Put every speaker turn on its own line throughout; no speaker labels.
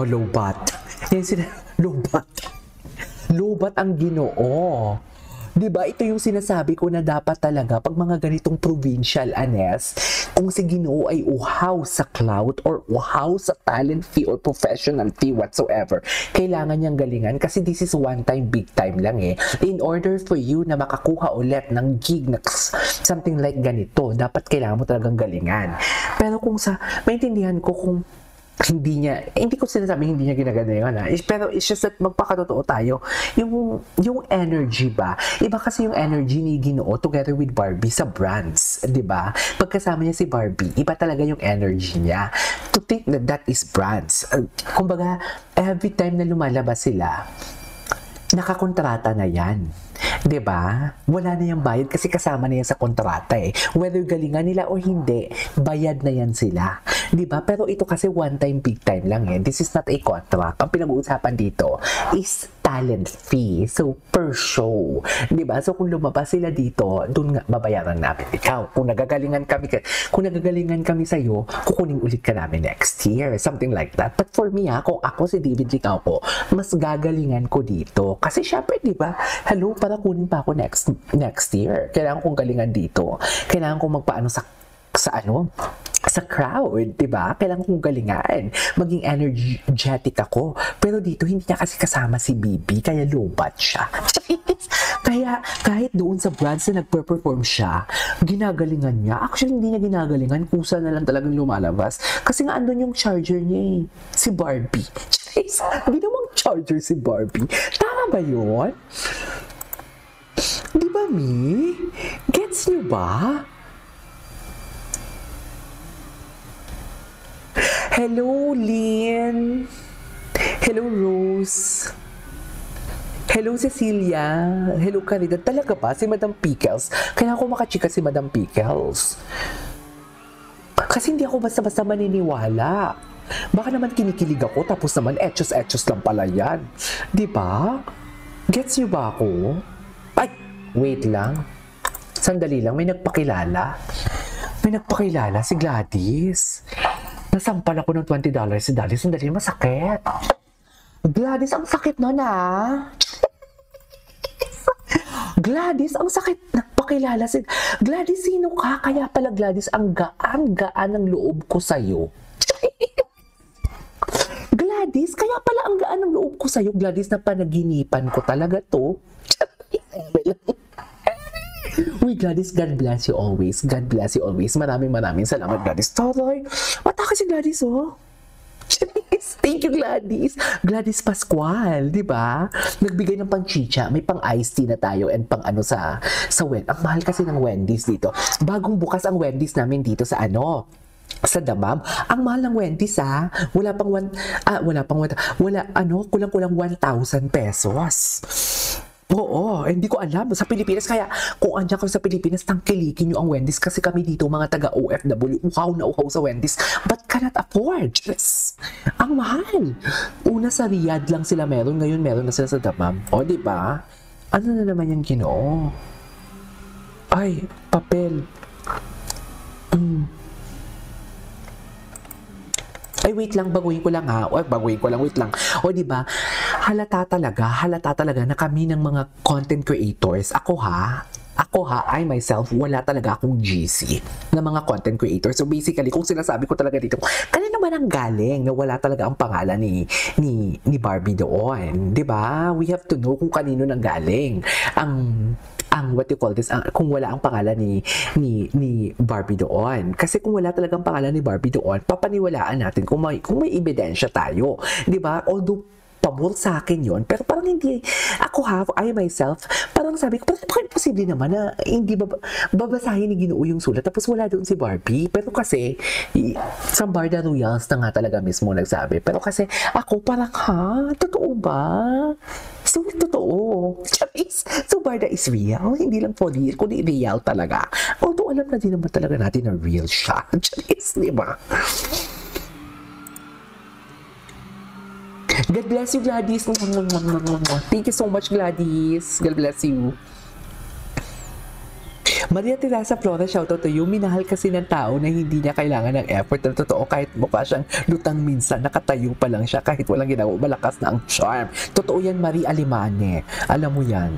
Oh, lobat. Yan sila, lobat. Lobat ang Ginoo. Diba, ito yung sinasabi ko na dapat talaga pag mga ganitong provincial anes, kung si Ginoo ay uhaw sa clout or uhaw sa talent fee or professional fee whatsoever, kailangan niyang galingan kasi this is one time, big time lang eh. In order for you na makakuha ulit ng gig na something like ganito, dapat kailangan mo talagang galingan. Pero kung maintindihan ko kung hindi ko sinasabing hindi niya ginagalingan ha. Pero it's just that magpakatotoo tayo. Yung energy ba? Iba kasi yung energy ni Ginoo together with Barbie sa brands. Diba? Pagkasama niya si Barbie, iba talaga yung energy niya. To think that is brands. Kumbaga, every time na lumalabas sila, nakakontrata na yan. 'Di ba? Wala na yung bayad kasi kasama na yan sa kontrata eh. Whether galingan nila o hindi, bayad na yan sila. 'Di ba? Pero ito kasi one time, big time lang eh. This is not a contract. Ang pinag-uusapan dito is talent fee. So, per show. 'Di ba? So, kung lumabas sila dito, doon nga babayaran namin ikaw. Kung nagagalingan kami sa iyo, kukunin ulit ka namin next year. Something like that. But for me, kung ako si David Licauco, mas gagalingan ko dito. Kasi syempre, 'di ba? Hello, para kunin pa ako next year. Kailangan kong galingan dito. Kailangan kong magpaano sa crowd, 'di ba? Kailangan kong galingan. Maging energetic ako. Pero dito hindi niya kasi kasama si Bibi, kaya lobat siya. Kaya kahit doon sa brands na nagpe-perform siya, ginagalingan niya. Actually, hindi niya ginagalingan, kusa na lang talagang lumalabas. Kasi nga andun yung charger niya si Barbie. Hindi namang charger si Barbie. Tama ba yun? Di ba, Mi? Gets niyo ba? Hello, Lynn. Hello, Rose. Hello, Cecilia. Hello, Caridad. Talaga ba? Si Madam Pickles. Kailangan ko makachika si Madam Pickles. Kasi hindi ako basta-basta maniniwala. Baka naman kinikilig ako, tapos naman etchos-etchos lang pala yan. Di ba? Gets niyo ba ako? Ay! Wait lang. Sandali lang, may nagpakilala. Si Gladys. Nasampal ako ng $20 si Gladys. Sandali, masakit. Gladys, ang sakit nun Gladys, ang sakit. Nagpakilala si Gladys, sino ka? Kaya pala Gladys, ang gaan-gaan ng loob ko sa'yo. Gladys, kaya pala ang gaan ng loob ko sa'yo. Gladys, na panaginipan ko talaga to. Uy, Gladys, God bless you always. God bless you always. Maraming salamat, Gladys. Totoy, mata si Gladys, oh. Thank you, Gladys. Gladys Pascual, di ba? Nagbigay ng pang-chicha. May pang-iced tea na tayo and pang-ano sa Wendy's. Ang mahal kasi ng Wendy's dito. Bagong bukas ang Wendy's namin dito sa Damam. Ang mahal ng Wendy's kulang-kulang 1,000 pesos. Oo, hindi ko alam. Sa Pilipinas, kaya kung andyan ka sa Pilipinas, tangkilikin nyo ang Wendy's kasi kami dito, mga taga-OFW, uhaw na uhaw sa Wendy's, but cannot afford. Yes. Ang mahal. Una sa Riyadh lang sila meron, ngayon meron na sila sa Damam. O, diba? Ano na naman yung Ginoo? Ay, papel. Ay, wait lang, baguhin ko lang wait lang. O, diba, halata talaga na kami ng mga content creators. Ako ha, I myself, wala talaga akong GC na mga content creators. So basically, kung sinasabi ko talaga dito, kanino man ang galing na wala talaga ang pangalan ni Barbie doon? Diba? We have to know kung kanino nang galing ang what you call this, kung wala ang pangalan ni Barbie doon. Kasi kung wala talagang pangalan ni Barbie doon, papaniwalaan natin kung may ebidensya tayo. 'Di ba? Although pabor sa akin yon, pero parang hindi, I myself, parang sabi ko, parang posible naman na hindi babasahin ni Ginoo yung sulat, tapos wala doon si Barbie. Pero kasi, sa Barda Royals na nga talaga mismo nagsabi. Pero kasi, ako parang, totoo ba? So, totoo. So, Barda is real. Hindi lang for real, kundi real talaga. Although, alam na din naman talaga natin na real siya. Di ba? God bless you, Gladys. Thank you so much, Gladys. God bless you. Maria Teresa Flores, shoutout to you. Minahal kasi ng tao na hindi niya kailangan ng effort na totoo kahit mukha siyang lutang minsan, nakatayo pa lang siya kahit walang ginagawa, malakas na ang charm. Totoo yan, Marie Alimane. Alam mo yan.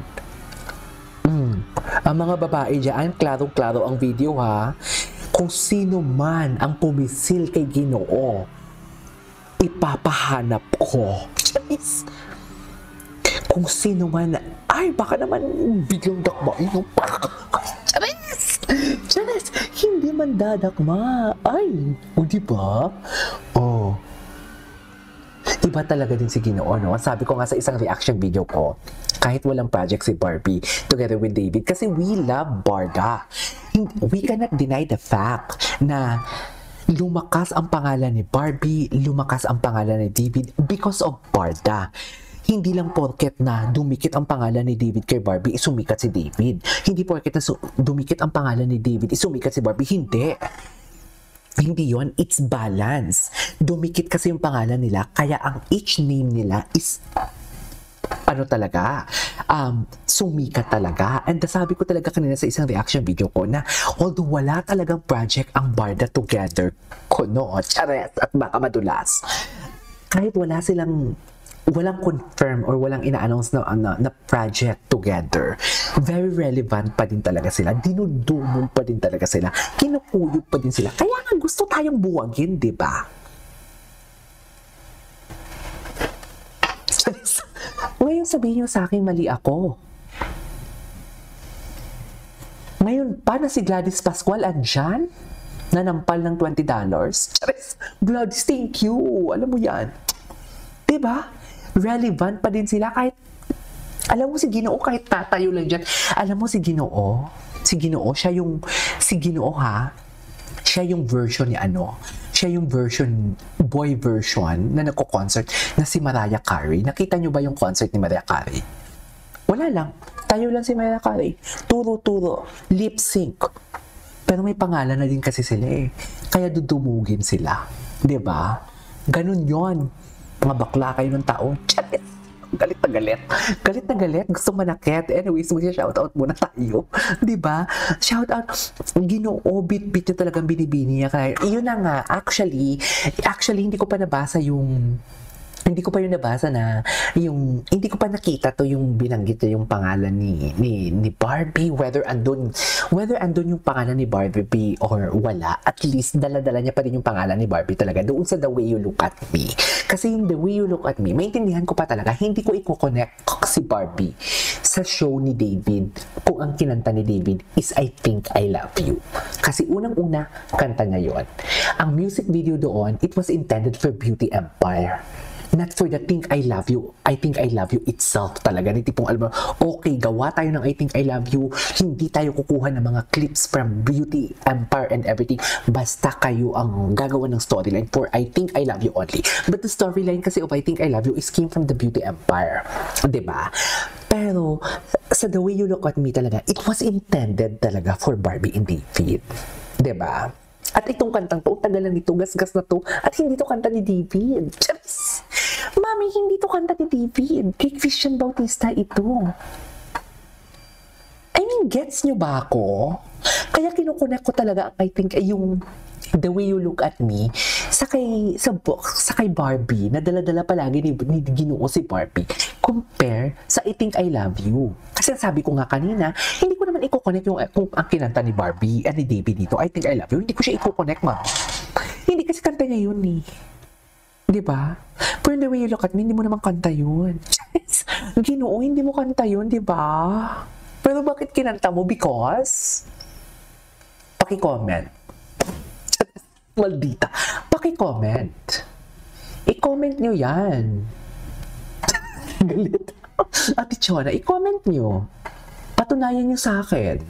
Ang mga babae dyan, klaro-klaro ang video ha. Kung sino man ang pumisil kay Ginoo, ipapahanap ko. Charis! Kung sino man, ay baka naman biglang dakmain yung Charis! Charis! Hindi man dadakma. Ay, o diba? Oh. Iba talaga din si Ginoo, no? Sabi ko nga sa isang reaction video ko, kahit walang project si Barbie together with David, kasi we love Barda. We cannot deny the fact na lumakas ang pangalan ni Barbie, lumakas ang pangalan ni David because of Barda. Hindi lang porket na dumikit ang pangalan ni David kay Barbie, isumikat si David. Hindi porket na dumikit ang pangalan ni David, isumikat si Barbie. Hindi. Hindi yon, it's balance. Dumikit kasi yung pangalan nila, kaya ang each name nila is ano talaga, sumikat talaga. And sabi ko talaga kanina sa isang reaction video ko na although wala talagang project ang Barda together, kuno, chares, at baka madulas, kahit walang confirm or walang ina-announce na project together, very relevant pa din talaga sila, dinudumol pa din talaga sila, kinukuyog pa din sila, kaya nga gusto tayong buwagin, di ba? Ngayon sabihin nyo sa akin mali ako. Ngayon pa na si Gladys Pascual andyan, nanampal ng $20. Charis, Gladys, thank you. Alam mo yan. Diba? Relevant pa din sila kahit, alam mo si Ginoo kahit tatayo lang dyan. Alam mo si Ginoo, si Ginoo ha, siya yung version ni siya yung boy version na nagko-concert na si Mariah Carey. Nakita nyo ba yung concert ni Mariah Carey? Wala lang. Tayo lang si Mariah Carey. Turo-turo. Lip sync. Pero may pangalan na din kasi sila eh. Kaya dudumugin sila. Diba? Ganun yon. Mga bakla kayo ng tao. Charis! Galit na galit. Galit na galit. Gusto manakit. Anyways, mag-shoutout muna tayo. Diba? Shoutout. Ginoo, bit-bit na talagang binibini niya. Kaya, yun na nga. Actually, hindi ko pa nabasa yung hindi ko pa nakita to yung binanggit niya yung pangalan ni Barbie, whether andun yung pangalan ni Barbie or wala, at least dala-dala niya pa rin yung pangalan ni Barbie talaga doon sa The Way You Look at Me. Kasi yung The Way You Look at Me, maintindihan ko pa talaga, hindi ko i-connect si Barbie sa show ni David kung ang kinanta ni David is I Think I Love You. Kasi unang-una, kanta niya yun. Ang music video doon, it was intended for Beauty Empire. Not for the Think I Love You. I Think I Love You itself talaga. Ni tipong alam mo, okay, gawa tayo ng I Think I Love You. Hindi tayo kukuha ng mga clips from Beauty Empire and everything. Basta kayo ang gagawa ng storyline for I Think I Love You only. But the storyline kasi of I Think I Love You is came from the Beauty Empire. Diba? Pero, sa The Way You Look at Me talaga, it was intended talaga for Barbie and David. Diba? At itong kantang to, tagalan nito, gas-gas na to, at hindi to kanta ni David. Charis! Mami, hindi to kanta ni David. Kay Christian Bautista ito. I mean, gets nyo ba ako? Kaya kinukunek ko talaga, I think, yung The Way You Look at Me sa kay Barbie, na dala-dala palagi ni Ginoo si Barbie, compare sa I Think I Love You. Kasi sabi ko nga kanina, hindi ko naman i-connect yung kung ang kinanta ni Barbie at ni David dito, I Think I Love You, hindi ko siya i-connect, ma. Hindi kasi kanta niya yun eh. Diba? Pero The Way You Look at Me, hindi mo naman kanta yun. Ginoo, hindi mo kanta yun, diba? Pero bakit kinanta mo? Because? Paki-comment. Maldita. Paki-comment. I-comment nyo yan. Galit. Ate Chona, i-comment nyo. Patunayan nyo sa akin.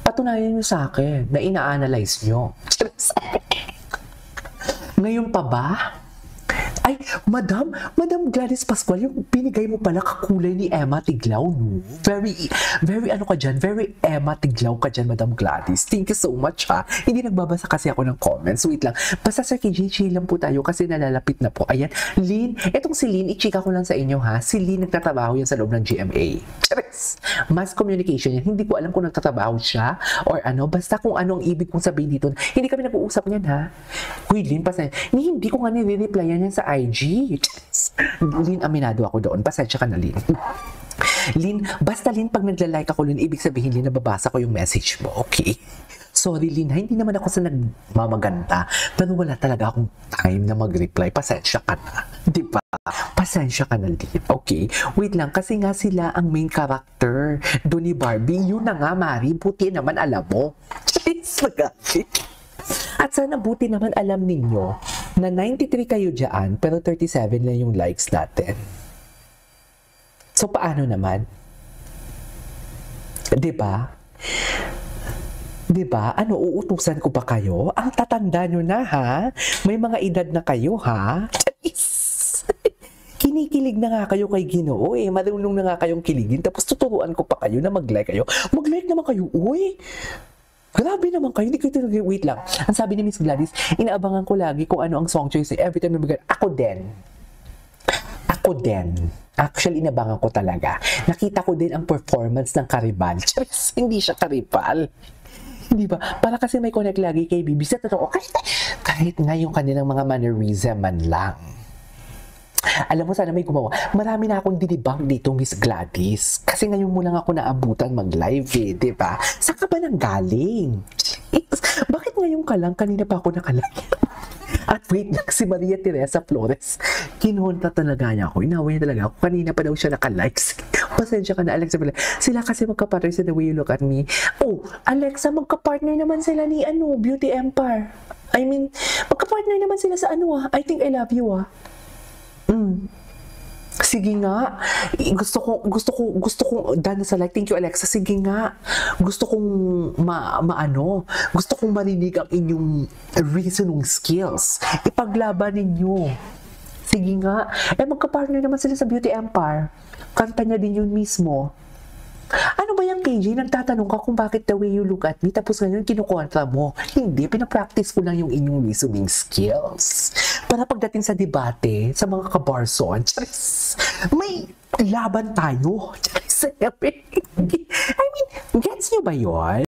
Patunayan nyo sa akin na ina-analyze nyo. Ngayon pa ba? Ay, Madam Gladys Pascual, yung binigay mo pala kakulay ni Emma Tiglao, no? Very ano ka dyan, very Emma Tiglao ka dyan, Madam Gladys. Thank you so much, ha? Hindi nagbabasa kasi ako ng comments. Wait lang. Basta Sir KJ, chill lang po tayo kasi nalalapit na po. Ayan, Lynn, etong si Lynn, i-chika ko lang sa inyo, ha? Si Lynn nagtatrabaho yan sa loob ng GMA. Charis! Mass communication yan. Hindi ko alam kung nagtatrabaho siya or ano. Basta kung ano ang ibig kong sabihin dito. Hindi kami nag-uusap niyan, ha? Uy, Lynn, hindi ko nga nire-replyan yan sa IG. Lynn, aminado ako doon. Pasensya ka na, Lynn. Lynn, basta Lynn, pag nagla-like ako, Lynn, ibig sabihin, Lynn, nababasa ko yung message mo, okay? Sorry, Lynn, hindi naman ako sa nagmamaganda, pero wala talaga akong time na mag-reply. Pasensya ka na. Di ba? Pasensya ka na, Lynn. Okay? Wait lang, kasi nga sila ang main character doon ni Barbie. Yun na nga, Mari. Buti naman alam mo. Jeez, magagit. At sana buti naman alam ninyo na 93 kayo dyan, pero 37 lang yung likes natin. So, paano naman? Diba? Diba? Ano, uutusan ko ba kayo? Ang tatanda nyo na, ha? May mga edad na kayo, ha? Kinikilig na nga kayo kay Ginoo, eh. Marunong na nga kayong kiligin. Tapos tuturuan ko pa kayo na mag-like kayo. Mag-like naman kayo, uy! Grabe naman kayo, hindi ko ito wait lang. Ang sabi ni Miss Gladys, inaabangan ko lagi kung ano ang song choice. Every time na ako din. Actually, inabangan ko talaga. Nakita ko din ang performance ng Karibal. Charis, hindi siya Karibal. Hindi ba? Para kasi may connect lagi kay Bibi. Sa totoo, kahit nga yung kanilang mga mannerism man lang. Alam mo, sana may gumawa. Marami na akong dinibang dito, Miss Gladys. Kasi ngayon mo lang ako naabutan mag-live, eh, di ba? Saan ka ba nang galing? Jeez, bakit ngayon ka lang? Kanina pa ako nakalive. At wait lang, si Maria Teresa Flores. Kinunta talaga niya ako. Inaway niya talaga ako. Kanina pa daw siya naka-likes. Pasensya ka na, Alexa. Sila kasi magka-partner sa The Way You Look at Me. Oh, Alexa, magka-partner naman sila ni Beauty Empire. I mean, magka-partner naman sila sa I Think I Love You, Sige nga. Gusto ko dahil sa like. Thank you, Alexa. Sige nga. Gusto kong gusto kong marinig ang inyong reasoning skills. Ipaglaban ninyo. Sige nga. Magka-partner naman sila sa Beauty Empire. Kanta niya din yun mismo. Ano ba yung KJ? Nagtatanong ka kung bakit The Way You Look at Me, tapos ngayon kinukontra mo. Hindi, pinapractice ko lang yung inyong listening skills. Para pagdating sa debate, sa mga kabarson, may laban tayo. I mean, gets nyo ba yun?